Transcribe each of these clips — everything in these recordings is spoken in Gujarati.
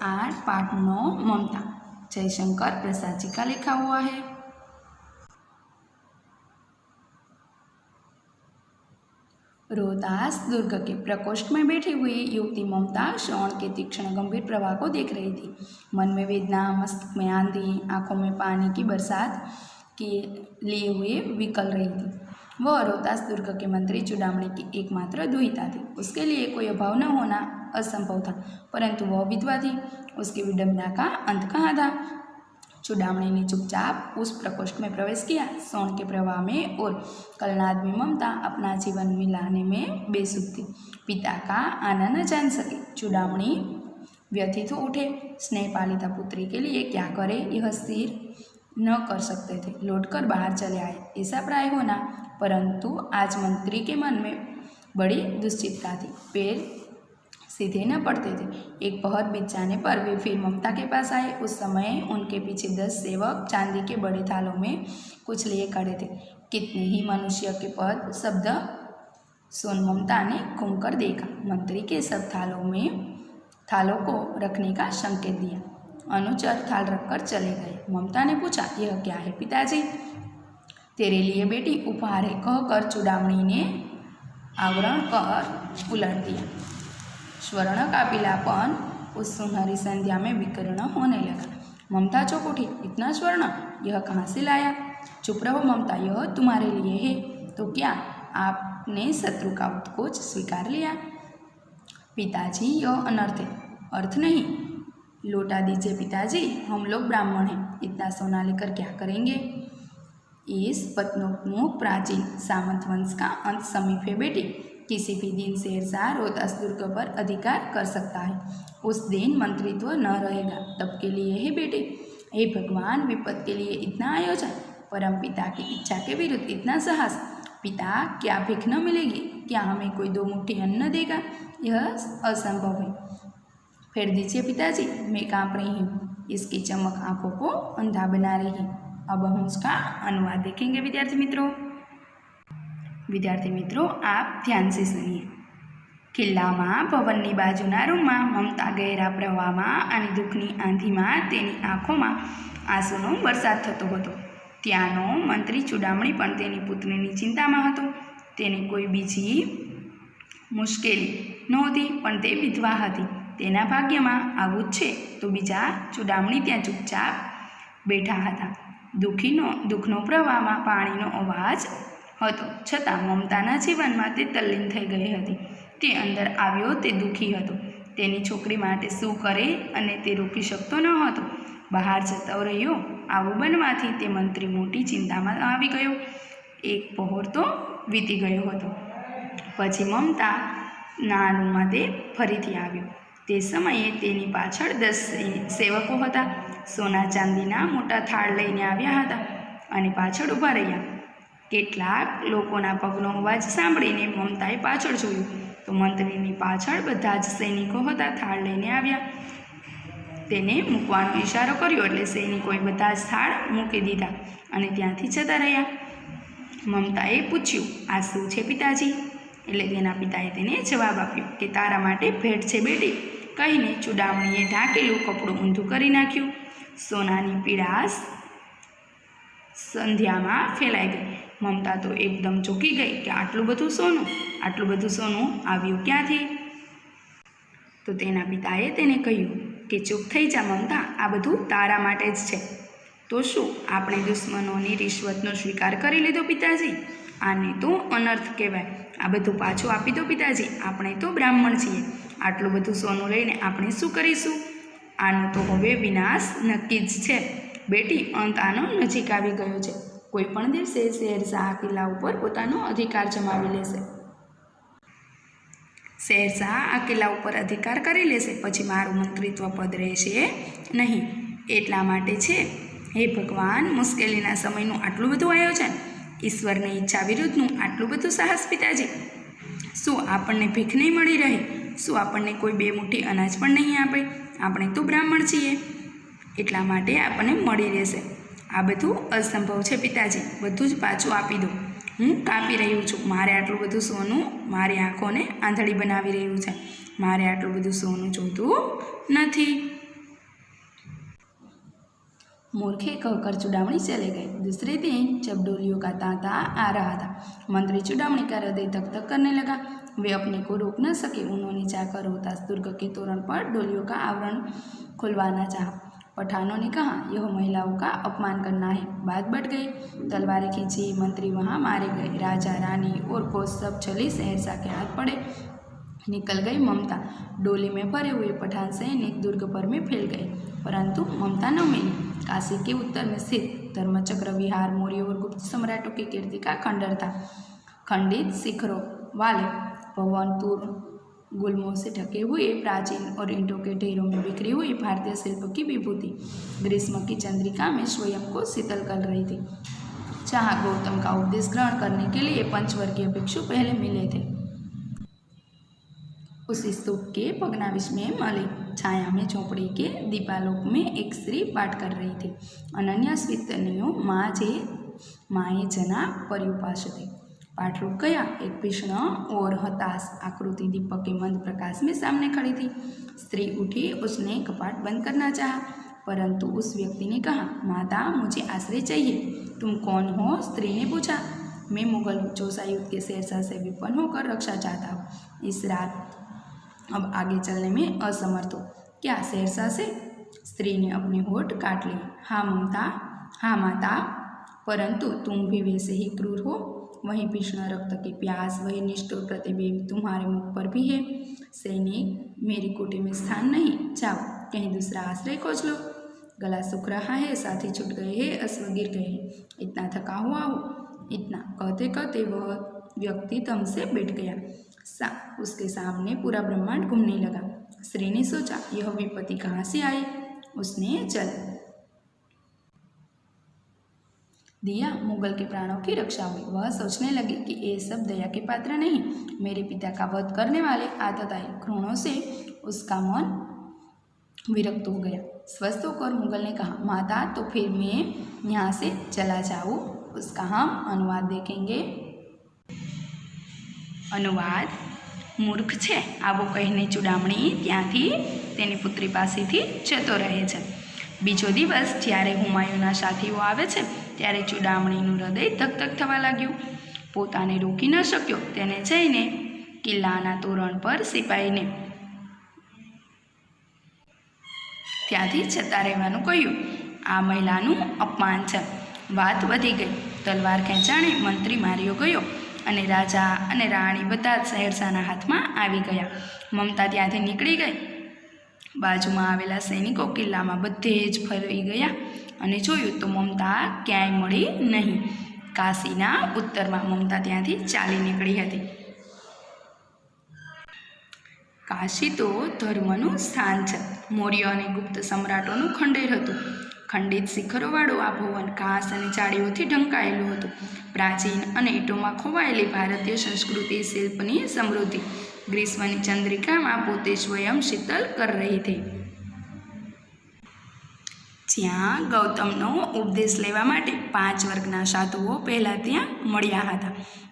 8 पाठ 9 ममता। जयशंकर प्रसाद जी का लिखा हुआ है। रोहतास दुर्ग के प्रकोष्ठ में बैठी हुई युवती ममता श्रवण के तीक्ष्ण गंभीर प्रवाह को देख रही थी। मन में वेदना, मस्तक में आंधी, आंखों में पानी की बरसात के लिए हुए विकल रही थी। वह रोहतास दुर्ग के मंत्री चूड़ामणि की एकमात्र दुहिता थी। उसके लिए कोई अभाव न होना असंभव था, परंतु वह विधवा थी। उसकी विडंबना का अंत कहाँ था? चूड़ामणि ने चुपचाप उस प्रकोष्ठ में प्रवेश किया। सोन के प्रवाह में और कलनाद में ममता अपना जीवन मिलाने में बेसुध थी। पिता का आना न जान सके। चूड़ामणि व्यथित हो उठे। स्नेह पालिता पुत्री के लिए क्या करे यह स्थिर न कर सकते थे। लौटकर बाहर चले आए, ऐसा प्राय होना, परंतु आज मंत्री के मन में बड़ी दुश्चिंता थी। पैर सीधे न पड़ते थे। एक पहर बीत जाने पर वे फिर ममता के पास आए। उस समय उनके पीछे 10 सेवक चांदी के बड़े थालों में कुछ लिए खड़े थे। कितने ही मनुष्य के पद शब्द सुन ममता ने घूमकर देखा। मंत्री के सब थालों को रखने का संकेत दिया। अनुचर थाल रखकर चले गए। ममता ने पूछा, यह क्या है पिताजी? तेरे लिए बेटी उपहार है, कहकर चूड़ामणि ने आवरण कर उलट दिया। स्वर्ण का पीलापन उस सुनहरी संध्या में विकीर्ण होने लगा। ममता चौंक उठी। इतना स्वर्ण यह कहाँ से लाया? चुप रहो ममता, यह तुम्हारे लिए है। तो क्या आपने शत्रु का उत्कोच स्वीकार लिया? पिताजी यह अनर्थ है। अर्थ नहीं, लौटा दीजिए पिताजी, हम लोग ब्राह्मण हैं, इतना सोना लेकर क्या करेंगे? इस पत्नोन्मुख प्राचीन सामंत वंश का अंत समीप है बेटी। किसी भी दिन शेरशाह रोहतास दुर्ग पर अधिकार कर सकता है। उस दिन मंत्रित्व न रहेगा, तब के लिए है बेटे। हे भगवान, विपद के लिए इतना आयोजन, परम पिता की इच्छा के विरुद्ध इतना साहस। पिता, क्या भीख न मिलेगी? क्या हमें कोई 2 मुट्ठी अन्न देगा? यह असंभव है। फेर दीजिए पिताजी, मैं काँप रही हूँ। इसकी चमक आंखों को अंधा बना रही। अब हम उसका अनुवाद देखेंगे। विद्यार्थी मित्रों, आप ध्यान से सुनिए। किल्लाમાં ભવનની બાજુના રૂમમાં મમતા ગહેરા પ્રવાહમાં અને દુઃખની આંધીમાં તેની આંખોમાં આંસુનો વરસાદ થતો હતો। ત્યાંનો મંત્રી ચૂડામણી પણ તેની પુત્રીની ચિંતામાં હતો। તેને કોઈ બીજી મુશ્કેલી નહોતી, પણ તે વિધવા હતી। તેના ભાગ્યમાં આવું જ છે તો બીજા ચૂડામણી ત્યાં ચૂપચાપ બેઠા હતા। દુઃખનો પ્રવાહમાં પાણીનો અવાજ હતો, છતાં મમતાના જીવનમાં તે તલ્લીન થઈ ગઈ હતી। તે અંદર આવ્યો તે દુઃખી હતો। તેની છોકરી માટે શું કરે અને તે રોકી શકતો ન હતો। બહાર જતો રહ્યો। આવું બનવાથી તે મંત્રી મોટી ચિંતામાં આવી ગયો। એક પહોર તો વીતી ગયો હતો। પછી મમતાના રૂમમાં તે ફરીથી આવ્યો। તે સમયે તેની પાછળ 10 સેવકો હતા। સોના ચાંદીના મોટા થાળ લઈને આવ્યા હતા અને પાછળ ઊભા રહ્યા। કેટલાક લોકોના પગનો અવાજ સાંભળીને મમતાએ પાછળ જોયું તો મંત્રીની પાછળ બધા જ સૈનિકો હતા। થાળ લઈને આવ્યા। તેને મૂકવાનો ઇશારો કર્યો એટલે સૈનિકોએ બધા જ થાળ મૂકી દીધા અને ત્યાંથી જતા રહ્યા। મમતાએ પૂછ્યું, આ શું છે પિતાજી? એટલે તેના પિતાએ તેને જવાબ આપ્યો કે તારા માટે ભેટ છે બેટી, કહીને ચૂડામણીએ ઢાંકેલું કપડું ઊંધું કરી નાખ્યું। સોનાની પીળાશ સંધ્યામાં ફેલાઈ ગઈ। મમતા તો એકદમ ચોંકી ગઈ કે આટલું બધું સોનું આવ્યું ક્યાંથી? તો તેના પિતાએ તેને કહ્યું કે ચૂપ થઈ જા મમતા, આ બધું તારા માટે જ છે। તો શું આપણે દુશ્મનોની રિશ્વતનો સ્વીકાર કરી લીધો પિતાજી? આને તો અનર્થ કહેવાય। આ બધું પાછું આપી દો પિતાજી, આપણે તો બ્રાહ્મણ છીએ। આટલું બધું સોનું લઈને આપણે શું કરીશું? આનો તો હવે વિનાશ નક્કી જ છે બેટી। અંત આનો નજીક આવી ગયો છે। કોઈ પણ દિવસે શેરશાહ કિલ્લા ઉપર પોતાનો અધિકાર જમાવી લેશે। શેરશાહ આ કિલ્લા ઉપર અધિકાર કરી લેશે, પછી મારું મંત્રીત્વ પદ રહેશે નહીં। એટલા માટે છે, હે ભગવાન, મુશ્કેલીના સમયનું આટલું બધું આયોજન, ઈશ્વરની ઈચ્છા વિરુદ્ધનું આટલું બધું સાહસ પિતાજી। શું આપણને ભીખ નહીં મળી રહે? શું આપણને કોઈ 2 મુઠ્ઠી અનાજ પણ નહીં આપે? આપણે તો બ્રાહ્મણ છીએ, એટલા માટે આપણને મળી રહેશે। આ બધું અસંભવ છે પિતાજી, બધું જ પાછું આપી દો। હું કાપી રહ્યું છું। મારે આટલું બધું સોનું મારી આંખોને આંધળી બનાવી રહ્યું છે। મારે આટલું બધું સોનું જોતું નથી। मूर्खे कहकर चुड़ामणी चले गए। दूसरे दिन जब डोलियों का तांता आ रहा था, मंत्री चुड़ामणी का हृदय धक धक करने लगा। वे अपने को रोक न सके। उन्होंने जाकर रोहतास दुर्ग के तोरण पर डोलियों का आवरण खुलवाना चाहा। पठानों ने कहा, यह महिलाओं का अपमान करना है। बात बढ़ गई। तलवारें खींची, मंत्री वहां मारे गए। राजा, रानी और कोच सब छली सहरसा के हाथ पड़े। निकल गई ममता। डोली में भरे हुए पठान सैनिक दुर्ग पर में फैल गए, परंतु ममता न मिली। काशी के उत्तर में स्थित धर्मचक्र विहार मौर्य और गुप्त सम्राटों की कीर्ति का खंडर था। खंडित शिखरों वाले भवन, तूर गुल्मों से ढके हुए प्राचीन और ईंटों के ढेरों में बिखरी हुई भारतीय शिल्प की विभूति ग्रीष्म की चंद्रिका में स्वयं को शीतल कर रही थी। जहाँ गौतम का उपदेश ग्रहण करने के लिए पंचवर्गीय भिक्षु पहले मिले थे, उस स्तूप के भग्नावशेष में मली छाया में झोपड़ी के दीपालोक में एक स्त्री पाठ कर रही थी। अनन्या स्वीतनियो माए जना पर्युपासते। पाठ रुक गया। एक भीषण और हताश आकृति दीपक के मंद प्रकाश में सामने खड़ी थी। स्त्री उठी। उसने कपाट बंद करना चाहा, परंतु उस व्यक्ति ने कहा, माता, मुझे आश्रय चाहिए। तुम कौन हो? स्त्री ने पूछा। मैं मुगल हूँ, चौसा युद्ध के शेरशाह से विपन्न होकर रक्षा चाहता हूँ। इस रात अब आगे चलने में असमर्थ हो। क्या शेरशाह से? स्त्री ने अपने होठ काट लिए। हाँ ममता, हाँ माता, परंतु तुम भी वैसे ही क्रूर हो। वही भीषण रक्त की प्यास, वही निष्ठुर प्रतिबिंब तुम्हारे मुख पर भी है। सैनिक, मेरी कुटी में स्थान नहीं, जाओ कहीं दूसरा आश्रय खोज लो। गला सूख रहा है, साथी छूट गए हैं, अश्व गिर गए हैं, इतना थका हुआ हो। इतना कहते कहते वह व्यक्ति दम से बैठ गया। उसके सामने पूरा ब्रह्मांड घूमने लगा। स्त्री ने सोचा, यह विपत्ति कहाँ से आई? उसने चल दिया, मुगल के प्राणों की रक्षा हुई। वह सोचने लगी कि ये सब दया के पात्र नहीं, मेरे पिता का वध करने वाले आतताई घृणों से उसका मन विरक्त हो गया। स्वस्थ होकर मुगल ने कहा, माता, तो फिर मैं यहाँ से चला जाऊँ? उसका हम अनुवाद देखेंगे। अनुवाद। મૂર્ખ છે આવો કહીને ચૂડામણી ત્યાંથી તેની પુત્રી પાસેથી જતો રહે છે। બીજો દિવસ જ્યારે હુમાયુના સાથીઓ આવે છે ત્યારે ચૂડામણીનું હૃદય ધક ધક થવા લાગ્યું। પોતાને રોકી ન શક્યો। તેને જઈને કિલ્લાના તોરણ પર સિપાહીને ત્યાંથી જતા રહેવાનું કહ્યું। આ મહિલાનું અપમાન છે। વાત વધી ગઈ। તલવાર ખેંચાણે મંત્રી માર્યો ગયો અને રાજા અને રાણી બધા જ શહેરશાહના હાથમાં આવી ગયા। મમતા ત્યાંથી નીકળી ગઈ। બાજુમાં આવેલા સૈનિકો કિલ્લામાં બધે જ ફરી ગયા અને જોયું તો મમતા ક્યાંય મળી નહીં। કાશીના ઉત્તરમાં મમતા ત્યાંથી ચાલી નીકળી હતી। કાશી તો ધર્મનું સ્થાન છે। મૌર્ય અને ગુપ્ત સમ્રાટોનું ખંડેર હતું। ખંડિત શિખરોવાળું આ ભવન ઘાસ અને ઝાડીઓથી ઢંકાયેલું હતું। પ્રાચીન અને ઈંટોમાં ખોવાયેલી ભારતીય સંસ્કૃતિ, શિલ્પની સમૃદ્ધિ ગ્રીષ્મની ચંદ્રિકામાં પોતે સ્વયં શીતલ કરી રહી હતી। જ્યાં ગૌતમનો ઉપદેશ લેવા માટે 5 વર્ગના સાધુઓ પહેલાં ત્યાં મળ્યા હતા,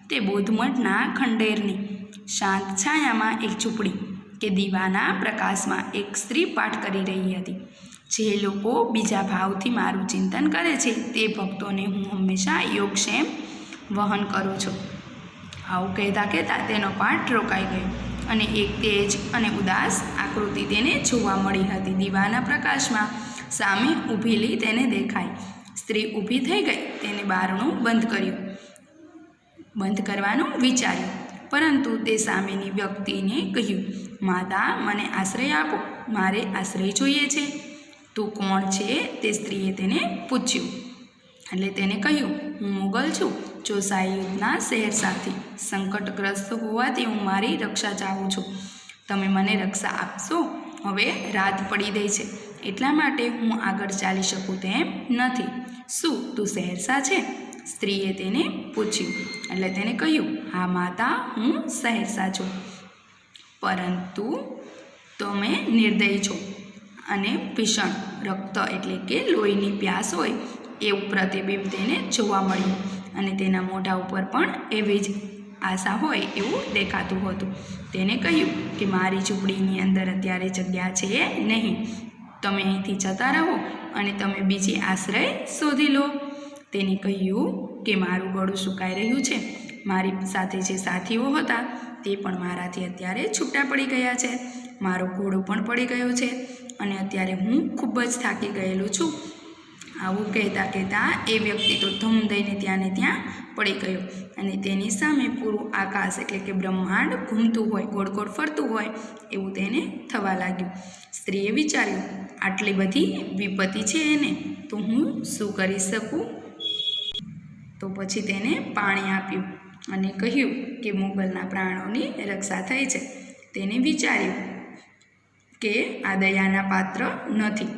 તે બૌદ્ધમઠના ખંડેરની શાંત છાયામાં એક ઝૂંપડી કે દીવાના પ્રકાશમાં એક સ્ત્રી પાઠ કરી રહી હતી। જે લોકો બીજા ભાવથી મારું ચિંતન કરે છે તે ભક્તોને હું હંમેશા યોગક્ષેમ વહન કરું છું। આવું કહેતા કહેતા તેનો પાઠ રોકાઈ ગયો અને એક તેજ અને ઉદાસ આકૃતિ તેને જોવા મળી હતી। દીવાના પ્રકાશમાં સામે ઊભેલી તેને દેખાઈ। સ્ત્રી ઊભી થઈ ગઈ। તેને બારણું બંધ કરવાનું વિચાર્યું, પરંતુ તે સામેની વ્યક્તિને કહ્યું, માતા, મને આશ્રય આપો, મારે આશ્રય જોઈએ છે। તું કોણ છે? તે સ્ત્રીએ તેને પૂછ્યું। એટલે તેને કહ્યું, હું મુગલ છું, ચોસા યુદ્ધના શહેરશાહથી સંકટગ્રસ્ત હોવાથી હું મારી રક્ષા ચાહું છું। તમે મને રક્ષા આપશો? હવે રાત પડી ગઈ છે, એટલા માટે હું આગળ ચાલી શકું તેમ નથી। શું તું શહેરશાહ છે? સ્ત્રીએ તેને પૂછ્યું। એટલે તેને કહ્યું, હા માતા, હું શહેરશાહ છું, પરંતુ તમે નિર્દય છો અને ભીષણ રક્ત એટલે કે લોહીની પ્યાસ હોય એવું પ્રતિબિંબ તેને જોવા મળ્યું અને તેના મોઢા ઉપર પણ એવી જ આશા હોય એવું દેખાતું હતું। તેને કહ્યું કે મારી ઝૂંપડીની અંદર અત્યારે જગ્યા છે નહીં, તમે અહીંથી જતા રહો અને તમે બીજી આશ્રય શોધી લો. તેને કહ્યું કે મારું ગળું સુકાઈ રહ્યું છે. મારી સાથે જે સાથીઓ હતા તે પણ મારાથી અત્યારે છૂટા પડી ગયા છે. મારો ઘોડો પણ પડી ગયો છે અને અત્યારે હું ખૂબ જ થાકી ગયેલું છું. આવું કહેતા કહેતા એ વ્યક્તિ તો ધમ દઈને ત્યાં ને ત્યાં પડી ગયો અને તેની સામે પૂરું આકાશ એટલે કે બ્રહ્માંડ ઘૂમતું હોય, ગોળ ગોળ ફરતું હોય એવું તેને થવા લાગ્યું. સ્ત્રીએ વિચાર્યું, આટલી બધી વિપત્તિ છે એને, તો હું શું કરી શકું? તો પછી તેને પાણી આપ્યું અને કહ્યું કે મુગલના પ્રાણોની રક્ષા થઈ છે. તેને વિચાર્યું કે આ દયાના પાત્ર નથી,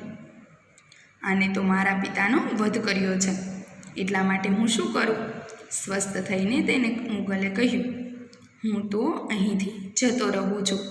આને તો મારા પિતાનો વધ કર્યો છે, એટલા માટે હું શું કરું? સ્વસ્થ થઈને તેને મુગલે કહ્યું, હું તો અહીંથી જતો રહું છું.